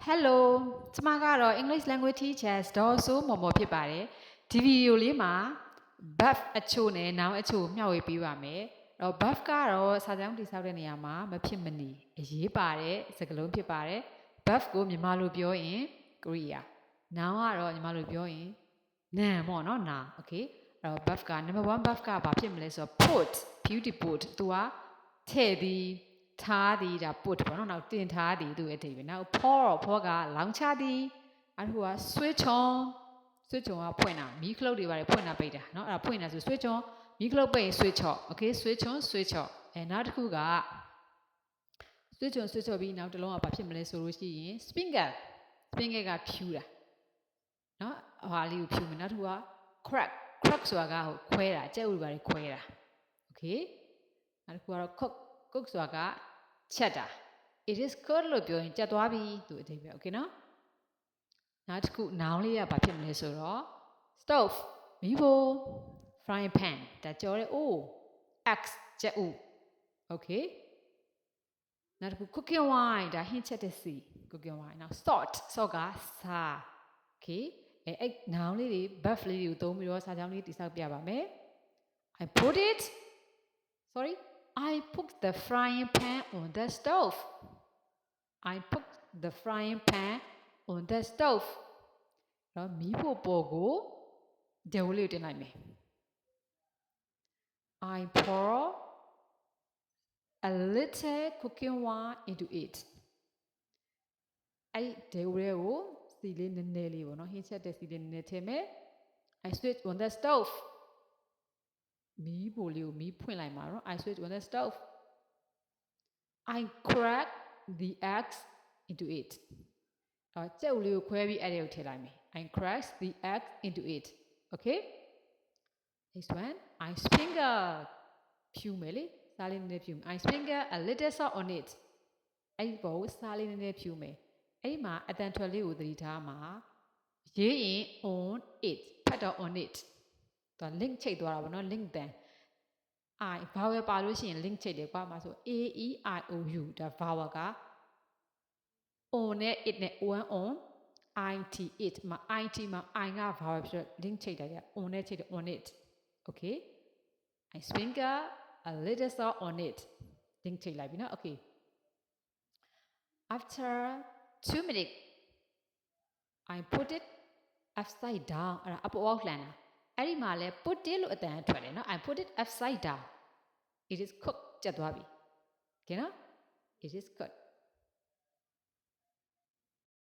Hello ကျမကတော့ English language teachers ဒေါ်စိုးမော်မော်ဖြစ်ပါတယ်ဒီဗီဒီယိုလေးမှာ verb အချို့နဲ့ noun အချို့မျှဝေပေးပါမယ်အဲ့တော့ verb ကတော့စာကြောင်းတိဆောက်တဲ့နေရာမှာမဖြစ်မနေအရေးပါတဲ့စကားလုံးဖြစ်ပါတယ် verb ကိုမြန်မာလိုပြောရင်ကရိယာ noun ကတော့မြန်မာလိုပြောရင်နာမ်ပေါ့နော်နာမ် okay အဲ့တော့ verb က number 1 verb ကဘာဖြစ်မလဲဆိုတော့ put beauty put သူကထည့်ပြီးထားသည်ဒါ put ပေါ့နော်နောက်တင်ထားသည်သူ့ရဲ့အဓိပ္ပာယ်နောက် pour ကလောင်ချသည်အဲ့ဒါက switch on ကဖွင့်တာမီးခလုတ်တွေပါတယ်ဖွင့်တာပိတ်တာเนาะအဲ့ဒါဖွင့်တာဆို switch on မီးခလုတ်ပိတ်ရင် switch off okay switch on switch off နောက်တစ်ခုက switch on switch off ပြီးနောက်တစ်လုံးကဘာဖြစ်မလဲဆိုလို့ရှိရင် sprinkle ကဖြူတာเนาะဟာလေးကိုဖြူမယ်နောက်တစ်ခုက crack ဆိုတာကခွဲတာကြက်ဥတွေပါတယ်ခွဲတာ okay နောက်တစ်ခုကတော့ cook ဆိုတာကချက်တာ it is cooked လို့ပြောရင်ကြက်သွားပြီသူအဓိပ္ပာယ် okay နော်နောက်တစ်ခု noun လေးကဘာဖြစ်မလဲဆိုတော့ stove မီးဖို frying pan ဒါကြော်တဲ့အိုး axe ကြက်ဥ okay နောက်တစ်ခု cooking wine ဒါဟင်းချက်တဲ့စီ cooking wine နောက် salt ကဆာ okay အဲ့ noun လေးတွေ verb လေးတွေကိုသုံးပြီးတော့စာကြောင်းလေးတိဆောက်ပြပါမယ် I put the frying pan on the stove. I put the frying pan on the stove. တော့မီးဖို့ပေါ်ကိုဒဲဝလေးတင်လိုက်မယ် I pour a little cooking wine into it. အဲ့ဒဲဝလေးကိုစီလေးနည်းနည်းလေးပေါ့နော်ဟင်းချက်တဲ့စီလေးနည်းနည်းထည့်မယ် I switch on the stove. မီးဖိုလေးကိုမီးဖွင့်လိုက်မှာနော် I switch on the stove. I crack the eggs into it. တော့ကြက်ဥလေးကိုခွဲပြီးအဲ့ဒီကိုထည့်လိုက်မယ် I crack the egg into it. Okay? Next one. I sprinkle ဖြူမယ်လေစားလေးနည်းနည်းဖြူမယ် I sprinkle a little salt on it. အဲ့ဒီပေါ်စားလေးနည်းနည်းဖြူမယ်အဲ့ဒီမှာအတန်ထွက်လေးကိုသတိထားမှာရေးရင် on it ဖတ်တော့ on it သူ link ချိတ်သွားတာပေါ့နော် link တန် I vowel ပါလို့ရှိရင် link ချိတ်တယ်ကွာမှာဆို a e i o u ဒါ vowel က on နဲ့ it နဲ့ one on it it မှာ it မှာ I က vowel ဖြစ်တော့ link ချိတ်တယ်က on နဲ့ချိတ်တယ် on it okay I sprinkle a little salt on it link ချိတ်လိုက်ပြီနော် okay after 2 minutes I put it upside down အဲ့ဒါအပေါ်အောက်လှန်တာအဲ့ဒီမှာလဲ put it လို့အတန်ထွက်တယ်နော် I put it upside down it is cooked ကျက်သွားပြီ okay နော် it is cooked